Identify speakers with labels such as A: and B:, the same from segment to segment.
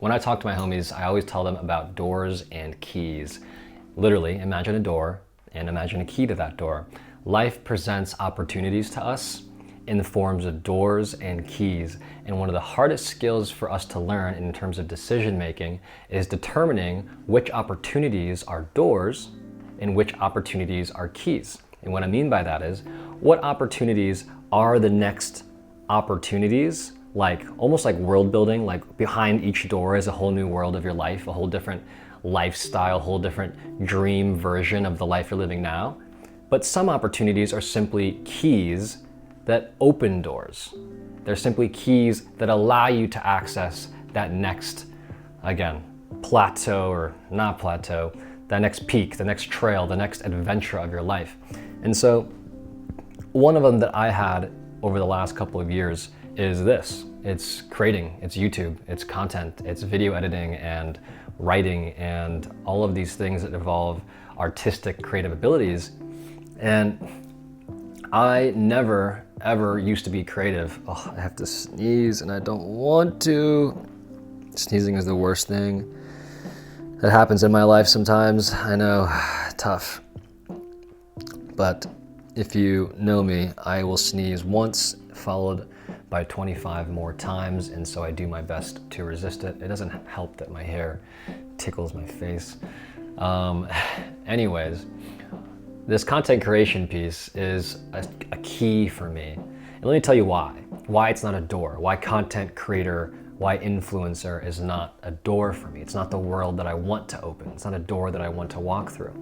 A: When I talk to my homies, I always tell them about doors and keys. Literally, imagine a door and imagine a key to that door. Life presents opportunities to us in the forms of doors and keys. And one of the hardest skills for us to learn in terms of decision making is determining which opportunities are doors and which opportunities are keys. And what I mean by that is, what opportunities are the next opportunities, like almost like world building, like behind each door is a whole new world of your life, a whole different lifestyle, a whole different dream version of the life you're living now. But some opportunities are simply keys that open doors. They're simply keys that allow you to access that next, again, plateau or not plateau, that next peak, the next trail, the next adventure of your life. And so one of them that I had over the last couple of years is this. It's creating, it's YouTube, it's content, it's video editing and writing and all of these things that involve artistic creative abilities. And I never, ever used to be creative. Oh, I have to sneeze and I don't want to. Sneezing is the worst thing that happens in my life sometimes. I know, tough. But if you know me, I will sneeze once, followed by 25 more times, and so I do my best to resist it. It doesn't help that my hair tickles my face. Anyways, this content creation piece is a key for me. And let me tell you why it's not a door, why content creator, why influencer is not a door for me. It's not the world that I want to open. It's not a door that I want to walk through.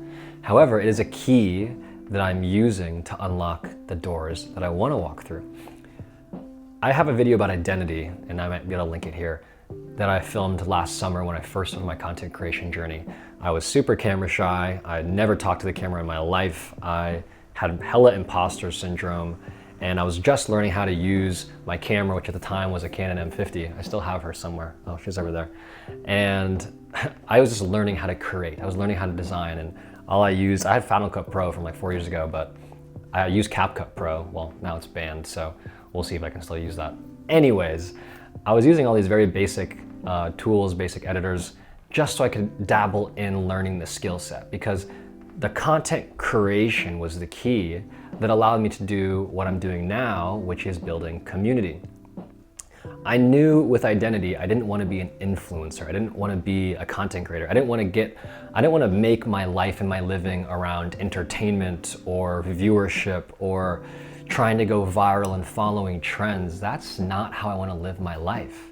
A: However, it is a key that I'm using to unlock the doors that I want to walk through. I have a video about identity, and I might be able to link it here, that I filmed last summer when I first started my content creation journey. I was super camera shy. I had never talked to the camera in my life. I had hella imposter syndrome, and I was just learning how to use my camera, which at the time was a Canon M50. I still have her somewhere. Oh, she's over there. And I was just learning how to create. I was learning how to design, and all I had Final Cut Pro from like 4 years ago, but I used Capcut Pro. Well, now it's banned, so we'll see if I can still use that. Anyways, I was using all these very basic tools, basic editors, just so I could dabble in learning the skill set, because the content creation was the key that allowed me to do what I'm doing now, which is building community. I knew with identity, I didn't want to be an influencer. I didn't want to be a content creator. I didn't want to make my life and my living around entertainment or viewership or trying to go viral and following trends. That's not how I want to live my life.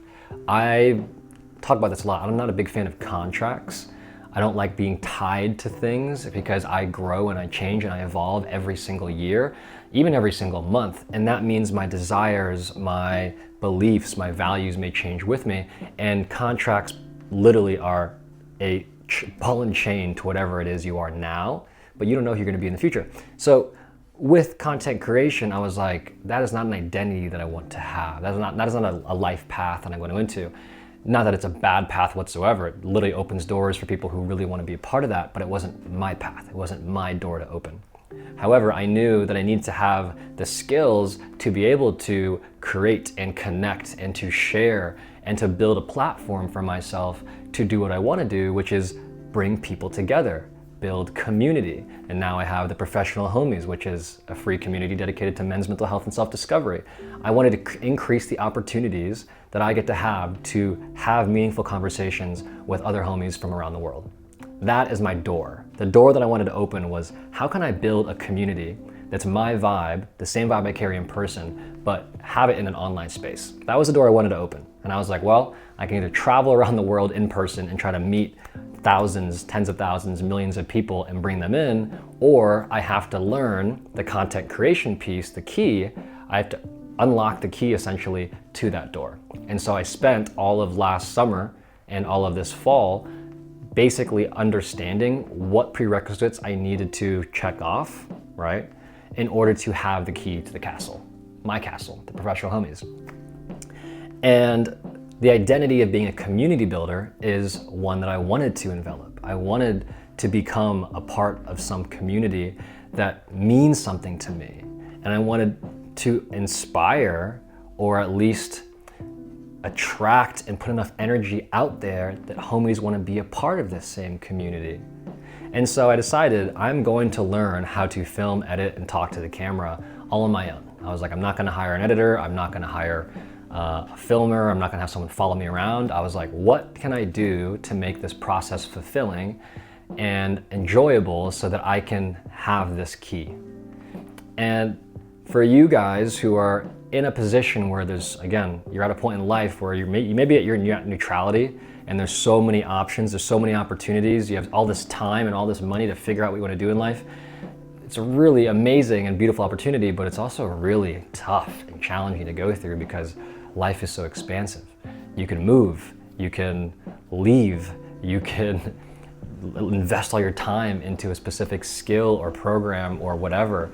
A: I talk about this a lot. I'm not a big fan of contracts. I don't like being tied to things because I grow and I change and I evolve every single year, even every single month. And that means my desires, my beliefs, my values may change with me. And contracts literally are a ball and chain to whatever it is you are now, but you don't know who you're going to be in the future. So with content creation, I was like, that is not an identity that I want to have. That is not a life path that I'm going to into. Not that it's a bad path whatsoever. It literally opens doors for people who really want to be a part of that, but it wasn't my path. It wasn't my door to open. However, I knew that I needed to have the skills to be able to create and connect and to share and to build a platform for myself to do what I want to do, which is bring people together, build community. And now I have the Professional Homies, which is a free community dedicated to men's mental health and self-discovery. I wanted to increase the opportunities that I get to have meaningful conversations with other homies from around the world. That is my door. The door that I wanted to open was, how can I build a community that's my vibe, the same vibe I carry in person, but have it in an online space? That was the door I wanted to open. And I was like, well, I can either travel around the world in person and try to meet thousands, tens of thousands, millions of people and bring them in, or I have to learn the content creation piece, the key. I have to unlock the key essentially to that door. And so I spent all of last summer and all of this fall basically understanding what prerequisites I needed to check off, right, in order to have the key to the castle, my castle, the Professional Homies. And the identity of being a community builder is one that I wanted to envelop. I wanted to become a part of some community that means something to me. And I wanted to inspire, or at least attract and put enough energy out there that homies want to be a part of this same community. And so I decided I'm going to learn how to film, edit, and talk to the camera all on my own. I was like, I'm not going to hire an editor. I'm not going to hire a filmer. I'm not going to have someone follow me around. I was like, what can I do to make this process fulfilling and enjoyable so that I can have this key? And for you guys who are in a position where there's, again, you're at a point in life where you may be at your neutrality, and there's so many options, there's so many opportunities, you have all this time and all this money to figure out what you want to do in life. It's a really amazing and beautiful opportunity, but it's also really tough and challenging to go through because life is so expansive. You can move, you can leave, you can invest all your time into a specific skill or program or whatever.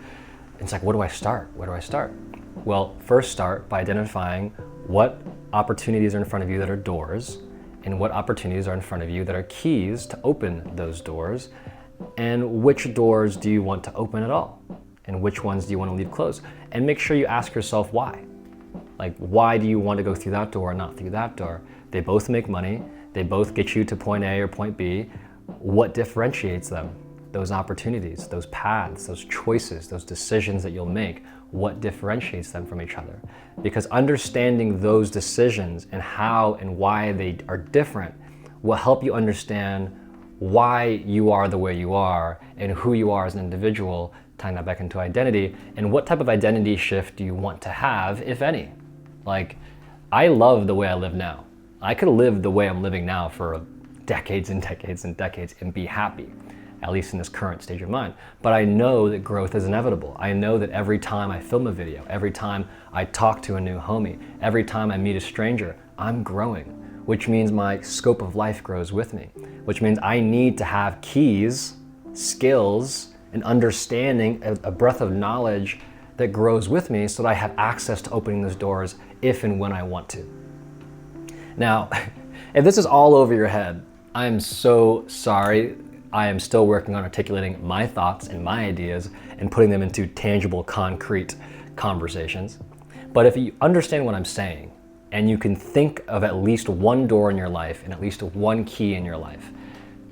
A: It's like, where do I start? Where do I start? Well, first start by identifying what opportunities are in front of you that are doors, and what opportunities are in front of you that are keys to open those doors, and which doors do you want to open at all, and which ones do you want to leave closed. And make sure you ask yourself why. Like, why do you want to go through that door and not through that door? They both make money, they both get you to point A or point B. What differentiates them? Those opportunities, those paths, those choices, those decisions that you'll make, what differentiates them from each other? Because understanding those decisions and how and why they are different will help you understand why you are the way you are and who you are as an individual, tying that back into identity, and what type of identity shift do you want to have, if any. Like, I love the way I live now. I could live the way I'm living now for decades and decades and decades and be happy, at least in this current stage of mind. But I know that growth is inevitable. I know that every time I film a video, every time I talk to a new homie, every time I meet a stranger, I'm growing, which means my scope of life grows with me, which means I need to have keys, skills, and understanding, a breadth of knowledge that grows with me so that I have access to opening those doors if and when I want to. Now, if this is all over your head, I'm so sorry. I am still working on articulating my thoughts and my ideas and putting them into tangible, concrete conversations. But if you understand what I'm saying, and you can think of at least one door in your life and at least one key in your life,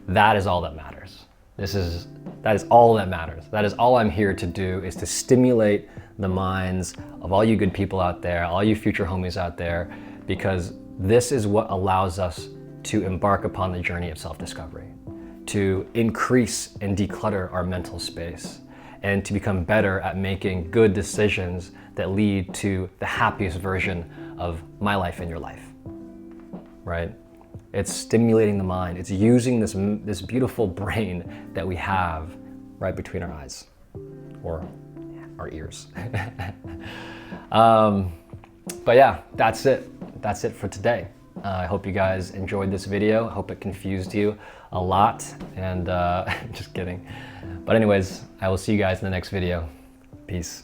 A: that is all that matters. That is all that matters. That is all I'm here to do, is to stimulate the minds of all you good people out there, all you future homies out there, because this is what allows us to embark upon the journey of self-discovery, to increase and declutter our mental space, and to become better at making good decisions that lead to the happiest version of my life and your life, right? It's stimulating the mind. It's using this beautiful brain that we have right between our eyes, or our ears. But yeah, that's it. That's it for today. I hope you guys enjoyed this video. I hope it confused you a lot, and just kidding. But anyways, I will see you guys in the next video. Peace.